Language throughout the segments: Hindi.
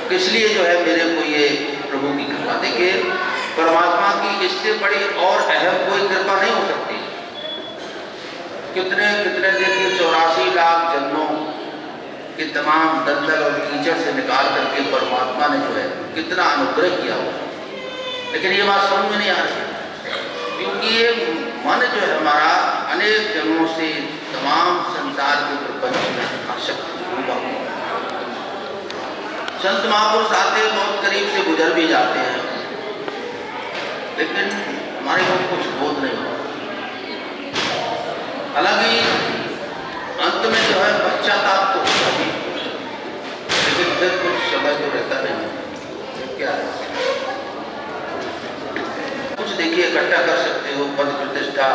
किस लिए जो है मेरे को ये प्रभु की कृपा। देखिए परमात्मा की इससे बड़ी और अहम कोई कृपा नहीं हो सकती। कितने कितने देखिए 84 लाख जन्मों के तमाम दलदल और कीचड़ से निकाल करके परमात्मा ने जो है कितना अनुग्रह किया हुआ, लेकिन ये बात समझ में नहीं आ रही, क्योंकि ये मन जो है हमारा अनेक जन्मों से तमाम संसार के प्रपंच में आसक्त हुआ। संत महापुरुष आते बहुत करीब से गुजर भी जाते हैं, लेकिन हमारे को कुछ बोध नहीं होता। हालांकि अंत में जो है पश्चाताप तो होता ही, लेकिन फिर कुछ समय तो रहता नहीं। क्या है कुछ देखिए इकट्ठा कर सकते हो, पद प्रतिष्ठा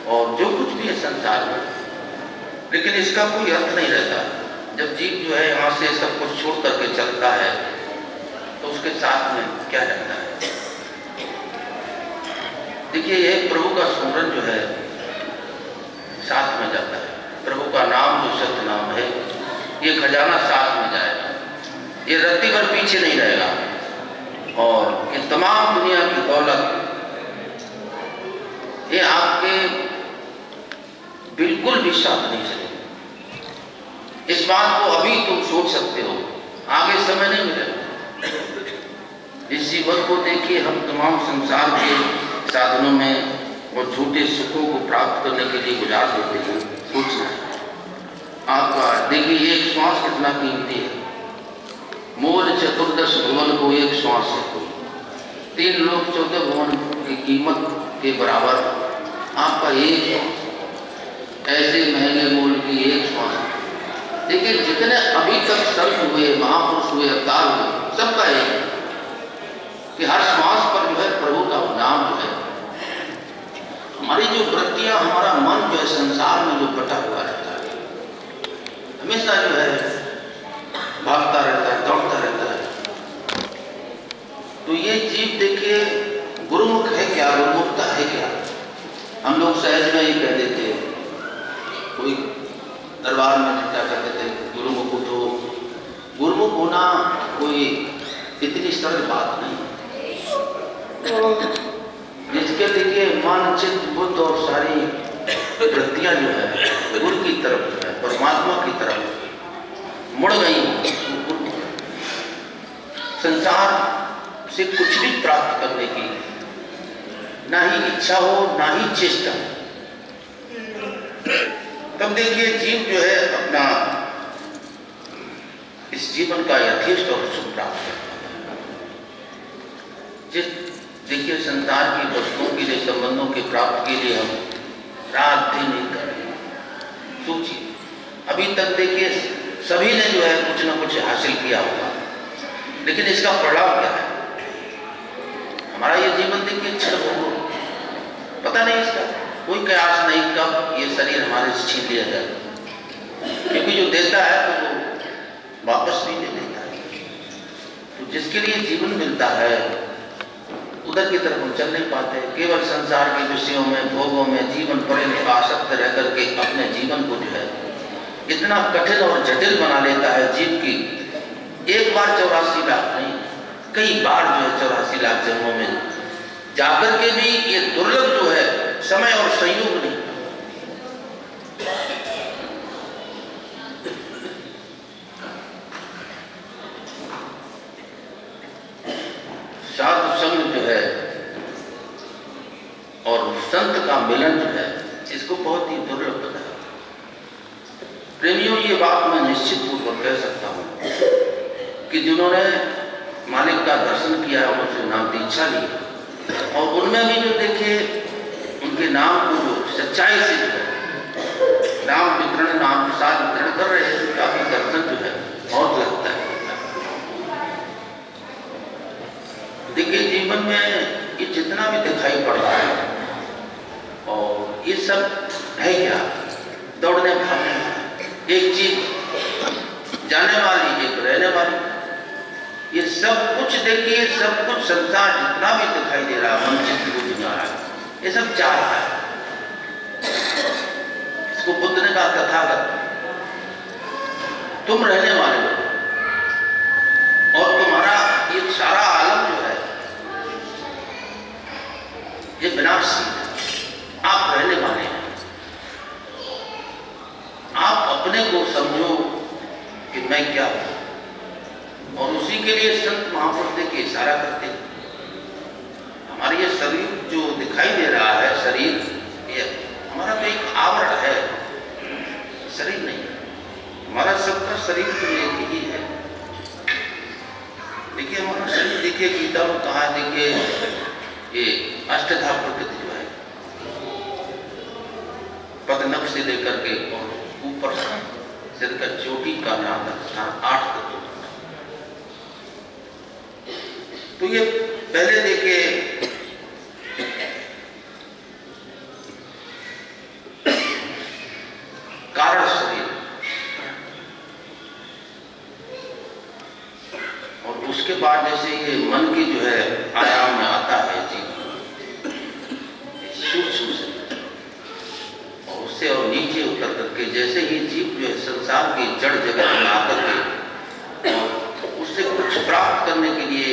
और जो कुछ भी है संसार में, लेकिन इसका कोई अर्थ नहीं रहता। जब जीव जो है यहाँ से सब कुछ छोड़ करके चलता है तो उसके साथ में क्या रहता है। देखिए ये प्रभु का स्मरण जो है साथ में जाता है। प्रभु का नाम जो सत्य नाम है, ये खजाना साथ में जाएगा, ये रत्ती भर पीछे नहीं रहेगा। और ये तमाम दुनिया की दौलत ये आपके बिल्कुल भी साथ नहीं चलेगी। इस बात को अभी तुम सोच सकते हो, आगे समय नहीं मिलेगा। इस जीवन को देखिए हम तमाम संसार के साधनों में और झूठे सुखों को प्राप्त करने के लिए गुजार देते हैं। सोचना है आपका, देखिए एक श्वास कितना कीमती है। मोल 14 भुवन को एक श्वास है कोई, 3 लोग 14 भुवन की कीमत के बराबर आपका एक श्वास, ऐसे महंगे मोल की एक श्वास। देखिए जितने अभी तक संत हुए, महापुरुष हुए, अवतार हुए, सबका एक कि हर श्वास पर जो है प्रभु का नाम जो है। हमारी जो वृत्तियां, हमारा मन जो है संसार में जो बटा हुआ रहता है, हमेशा जो है भागता रहता है, दौड़ता रहता है। तो ये जीव देखिए गुरुमुख है क्या, गुरुमुखता है क्या। हम लोग सहज में ही कह देते, कोई दरबार में क्या कहते थे, गुरुमुख हो। गुरुमुख होना कोई इतनी सरल बात नहीं। जिसके देखिए मन, चित्त, बुद्ध और सारी वृत्तियां जो है गुरु की तरफ जो है, परमात्मा की तरफ मुड़ गई, संसार से कुछ भी प्राप्त करने की ना ही इच्छा हो ना ही चेष्टा। तब देखिए जीव जो है अपना इस जीवन का यथेष्ट और सुख प्राप्त करता है। जिस देखिए संसार की वस्तुओं के लिए, संबंधों के प्राप्त के लिए हम रात दिन नहीं कर रहे। सोचिए अभी तक देखिए सभी ने जो है कुछ ना कुछ हासिल किया होगा, लेकिन इसका परिणाम क्या है। हमारा ये जीवन देखिए क्षण भंगुर, पता नहीं इसका कोई कयास नहीं कब ये शरीर हमारे से छीन लिया जाए, क्योंकि जो देता है तो वो वापस नहीं दे देता है। तो जिसके लिए जीवन मिलता है उधर की तरफ हम चल नहीं पाते। केवल संसार के विषयों में, भोगों में जीवन पर आसक्त रह करके अपने जीवन को जो है इतना कठिन और जटिल बना लेता है जीव की। एक बार 84 लाख नहीं, कई बार जो है 84 लाख जन्मों में जाकर के भी ये दुर्लभ जो है समय और संयोग नहीं। साधु संग जो है और संत का मिलन जो है, इसको बहुत ही दुर्लभ बना है। प्रेमियों ये बात मैं निश्चित पूर्वक कह सकता हूं कि जिन्होंने मालिक का दर्शन किया, उनसे नाम दीक्षा ली और उनमें भी जो देखिए उनके नाम को जो सच्चाई से जो है नाम वितरण, नाम प्रसाद वितरण कर रहे हैं, काफी दर्शन जो है बहुत लगता है। देखिए जीवन में ये जितना भी दिखाई पड़ रहा है और ये सब है क्या, दौड़ने भागने, एक चीज जाने वाली, एक रहने वाली। ये सब कुछ देखिए, सब कुछ संसार जितना भी दिखाई दे रहा है, मन चित्त को जा रहा है, ये सब जा रहा है। इसको बुद्ध ने कहा तथागत, तुम रहने वाले हो, और उसी के लिए संत महापुरुष देखिए इशारा करते हैं। हमारा ये शरीर जो दिखाई दे रहा है, शरीर ये हमारा तो एक आवरण है, शरीर नहीं है। हमारा सबका शरीर तो एक ही है। देखिए हमारा शरीर देखिए गीता में कहा, देखिए ये अष्टधा प्रकृति जो है, पदनख से लेकर के और ऊपर सिर का चोटी का नाम 8 तत्व। तो ये पहले देखिए कारण शरीर, और उसके बाद जैसे ये मन की जो है आयाम में आता है जीव, सूक्ष्म शरीर, और उससे और नीचे उतर करके जैसे ही जीव जो है संसार की जड़ जगत में आकर के और उससे कुछ प्राप्त करने के लिए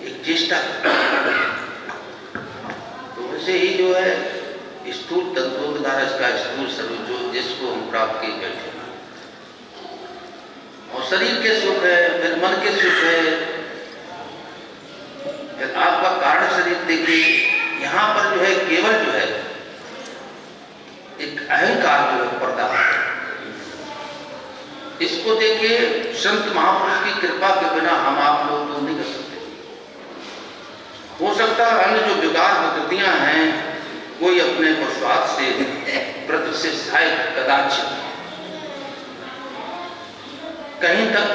एक चेष्टा, तो वैसे ही जो है स्थूल तत्वों के द्वारा इसका स्थूल शरीर जो जिसको हम प्राप्त किए बैठे, और शरीर के सुख है, फिर मन के सुख है, फिर आपका कारण शरीर देखिए यहाँ पर जो है केवल जो है एक अहंकार जो है पर्दा, इसको देखिए संत महापुरुष की कृपा के बिना हम आप लोग तो नहीं कर सकते। हो सकता है अन्य जो विकार प्रकृतियां हैं कोई अपने स्वार्थ से व्रत से शायद कदाचित कहीं तक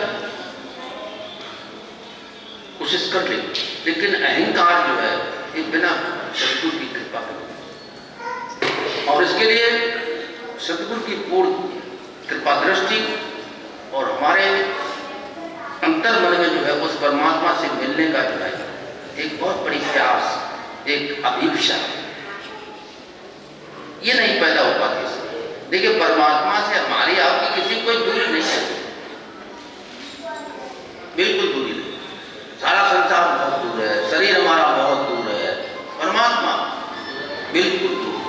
कोशिश कर ले, लेकिन अहंकार जो है ये बिना सतगुरु की कृपा के, और इसके लिए सतगुरु की पूर्ण कृपा दृष्टि और हमारे अंतर मन में जो है उस परमात्मा से मिलने का जो है एक बहुत बड़ी प्यास, एक अभिप्सा, ये नहीं पैदा हो पाती। देखिए परमात्मा से हमारी आपकी किसी कोई दूरी नहीं है, बिल्कुल दूरी नहीं। सारा संसार बहुत दूर है, शरीर हमारा बहुत दूर है, परमात्मा बिल्कुल दूर।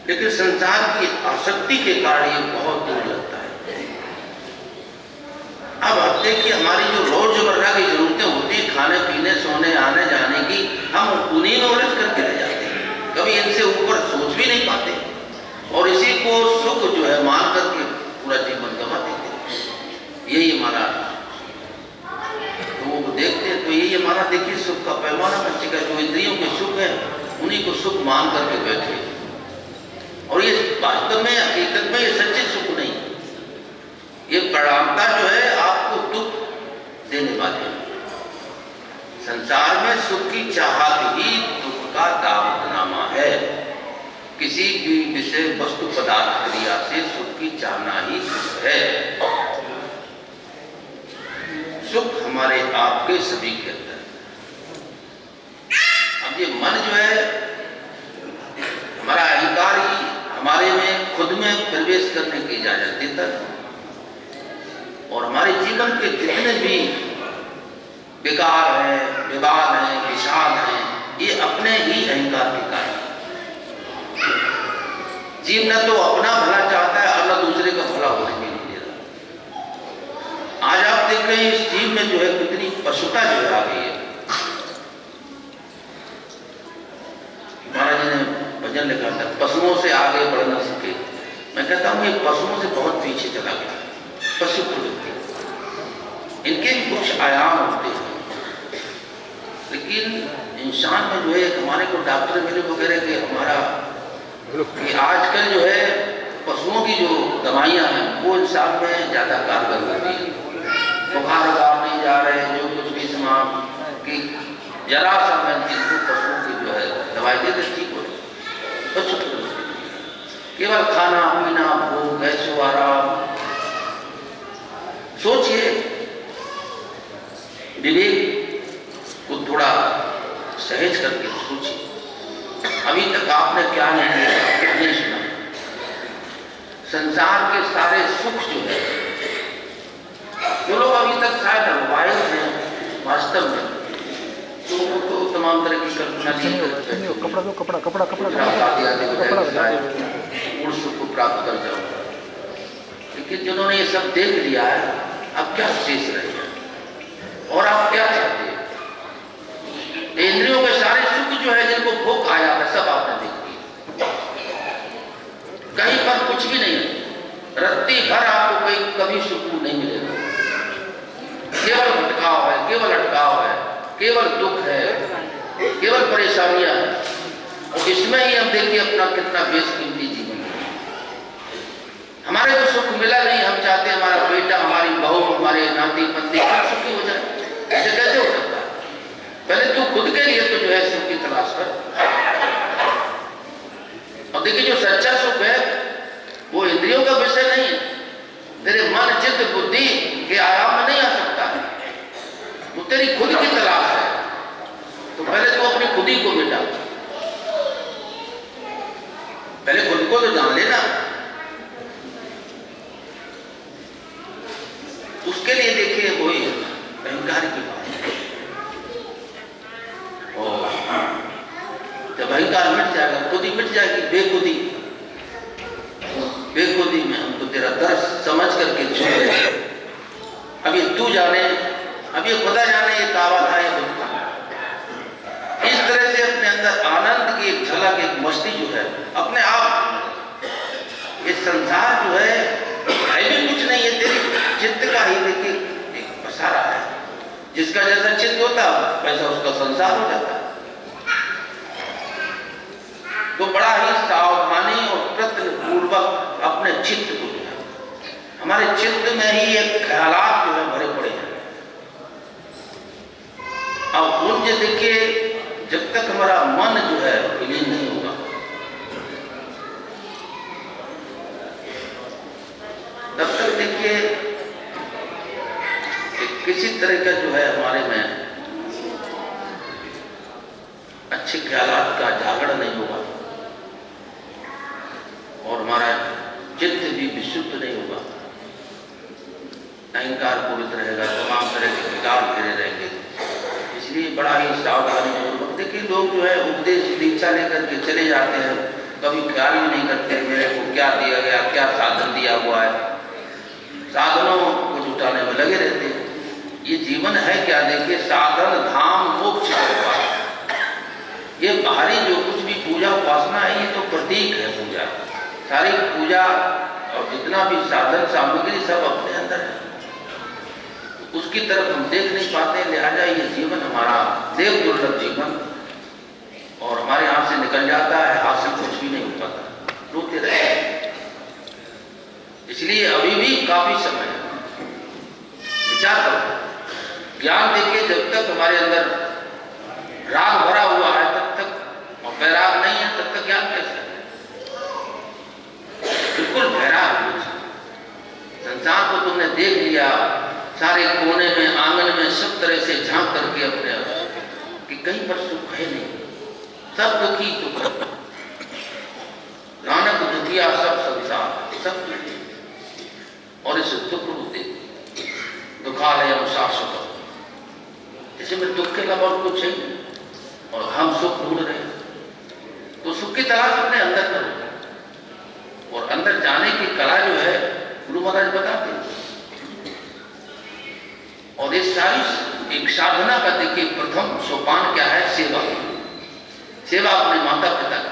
लेकिन संसार की आसक्ति के कारण ये बहुत दूर लगता है। अब आप देखिए हमारी जो रोजमर्रा की जरूरतें होती हैं, खाने पीने सोने आने जाने की, हम उन्हीं में उलझ करके रह जाते हैं, कभी इनसे ऊपर सोच भी नहीं पाते, और इसी को सुख जो है मान करके पूरा जीवन गंवा देते हैं। यही हमारा लोगों को देखते हैं तो यही हमारा देखिए सुख का पैमाना बन चुका है। जो इंद्रियों के सुख है उन्हीं को सुख मान करके बैठे, और ये वास्तव में हकीकत में ये सच्चे सुख नहीं, ये परिणामता जो है आपको दुख देने वाले। संसार में सुख की चाहत ही दुख का दावतनामा है। किसी भी विषय वस्तु पदार्थ क्रिया से सुख की चाहना ही सुख है। सुख हमारे आपके सभी के अंदर। अब ये मन जो है हमारा अहंकार ही हमारे में खुद में प्रवेश करने की इजाजत देता है, और हमारे जीवन के जितने भी विकार हैं, विवाद हैं, विषाद हैं, ये अपने ही अहंकार के कारण। जीव न तो अपना भला चाहता है और न दूसरे का भला होने के लिए दे रहा। आज आप देख रहे हैं इस जीव में जो है कितनी पशुता जो है आ गई है। महाराज जी ने भजन लिखा था, पशुओं से आगे बढ़ना सीखे। मैं कहता हूँ ये पशुओं से बहुत पीछे चला गया। पशु प्रवृत्ति, इनके भी कुछ आयाम होते हैं, लेकिन इंसान में जो है हमारे को डॉक्टर मिले वगैरह के हमारा कि आजकल जो है पशुओं की जो दवाइयाँ हैं वो इंसान में ज़्यादा कारगर होती है। बुखार नहीं जा रहे हैं जो कुछ भी समाप्त कि जरा सा मैं जिनको पशुओं की जो है दवाई दे दे ठीक हो जाए। पशु केवल खाना पीना भूख ऐसो आराम। सोचिए विवेक को थोड़ा सहज करके सोचिए। अभी तक आपने क्या नहीं सुना। संसार के सारे सुख जो है जो लोग अभी तक शायद अनुभव हैं वास्तव में, तो वो तो तमाम तरह की कल्पना सुख को प्राप्त कर जाओ। लेकिन जिन्होंने ये सब देख लिया है, अब क्या शेष रह गया और आप क्या चाहते हैं? इंद्रियों के सारे सुख जो है, जिनको भोग आया है, सब आपने देख लिया, कहीं पर कुछ भी नहीं है। रत्ती भर आपको कहीं कभी सुकून नहीं मिलेगा, केवल भटकाव है, केवल अटकाव है, केवल दुख है, केवल परेशानियां हैं। और इसमें ही हम देखिए अपना कितना बेशकीमती जीवन है। हमारे को सुख मिला नहीं, हम चाहते हैं हमारा बेटा, हमारी बहू, हमारे नाती पति सब सुखी हो जाए। ऐसे कैसे हो सकता है? पहले तू खुद के लिए तो जो है सुख की तलाश कर। और देखिए, जो सच्चा सुख है वो इंद्रियों का विषय नहीं है, तेरे मन चित्त बुद्धि के आयाम में नहीं आ सकता है, वो तेरी खुद की तलाश है। तो पहले तू अपनी खुद ही को मिटा, पहले खुद को तो जान लेना। उसके लिए देखिए वही अहंकार की बात है। और जब अहंकार मिट जाएगा, खुद ही मिट जाएगी, बेखुदी। बेखुदी में हमको तेरा दर्द समझ करके छू रहे। अब ये तू जाने, अब ये खुदा जाने ये दावा था, ये दुख था। इस तरह से अपने अंदर आनंद की एक झलक, एक मस्ती जो है अपने आप, ये संसार जो है भी कुछ नहीं है, तेरी चित्त का ही देखिए एक पसारा है। जिसका जैसा चित्त होता वैसा उसका संसार हो जाता है। तो बड़ा ही सावधानी और प्रयत्न पूर्वक अपने चित्त को, हमारे चित्त में ही एक ख्यालात जो है भरे पड़े हैं। अब उन जो देखिए, जब तक हमारा मन जो है विलीन नहीं होगा, तब तक देखिए किसी तरह का जो है हमारे में अच्छे ख्यालात का जागरण नहीं होगा और हमारा चित्त भी विशुद्ध नहीं होगा। अहंकार पूरित रहेगा, तमाम तरह के विकार फिरे रहेंगे। इसलिए बड़ा ही सावधानी पूर्वक देखिए, लोग जो है उपदेश दीक्षा लेकर के चले जाते हैं, कभी ख्याल भी नहीं करते मेरे को क्या दिया गया, क्या साधन दिया हुआ है, साधनों को जुटाने में लगे रहते हैं। ये जीवन है क्या? देखिए, साधन धाम मोक्ष का, ये बाहरी जो कुछ भी पूजा उपासना है, ये तो प्रतीक है पूजा। सारी पूजा और जितना भी साधन सामग्री सब अपने अंदर है, उसकी तरफ हम देख नहीं पाते। लिहाजा ये जीवन हमारा देव दुर्लभ जीवन, और हमारे यहाँ से निकल जाता है, हासिल कुछ भी नहीं हो पाता, रोते रहते। इसलिए अभी भी काफी समय है, विचार करो। ज्ञान देखिए, जब तक हमारे अंदर राग भरा हुआ है तब तक, और वैराग नहीं है तब तक ज्ञान कैसे है? बिल्कुल वैराग हो। संसार को तुमने देख लिया, सारे कोने में, आंगन में, सब तरह से झांक करके अपने कि कहीं पर सुख है नहीं, सब दुखी दुख, नानक दुखिया सब संसार, सब दुखी। और इस दुख को दुखालय शाश्वत, जैसे में दुख के अलावा और कुछ है और हम सुख ढूंढ रहे हैं। तो सुख की तलाश अपने अंदर करो, और अंदर जाने की कला जो है गुरु महाराज बताते हैं। और इस सारी एक साधना का देखिए प्रथम सोपान क्या है? सेवा। सेवा अपने माता पिता का।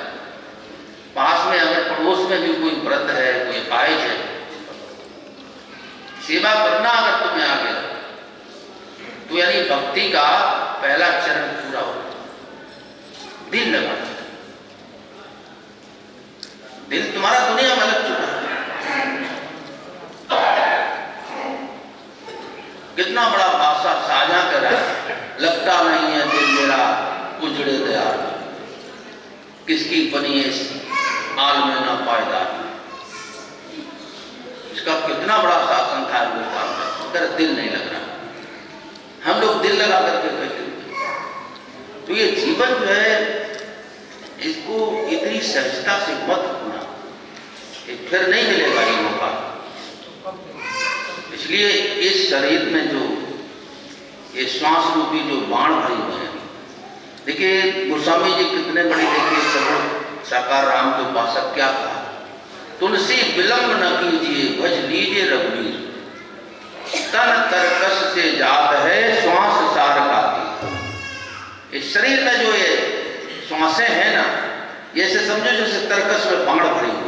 पास में अगर पड़ोस में भी कोई व्रत है, कोई पायज है, सेवा करना अगर तुम्हें आ गया तो यानी भक्ति का पहला चरण पूरा हो। दिल लगा, दिल तुम्हारा दुनिया में लग चुका है। कितना बड़ा भाषा साझा करा, लगता नहीं है दिल मेरा उजड़े गया, किसकी बनी है आल में ना पायदार। इसका कितना बड़ा शासन था अगर दिल नहीं लग रहा। हम लोग दिल लगा करके बैठे हुए। तो ये जीवन जो है, इसको इतनी सहजता से मत होना, फिर नहीं मिलेगा ये मौका। इसलिए इस शरीर में जो ये श्वास रूपी जो बाण भरी हुए हैं, देखिए गोस्वामी जी कितने बड़े, देखिए सर्व साकार राम के उपासक क्या कहा? तुलसी विलंब न कीजिए, भज लीजिए से जात है श्वास सार खाती। इस शरीर में जो ये श्वासें हैं ना, ये से समझो जैसे तरकस में पांगड़ भरी।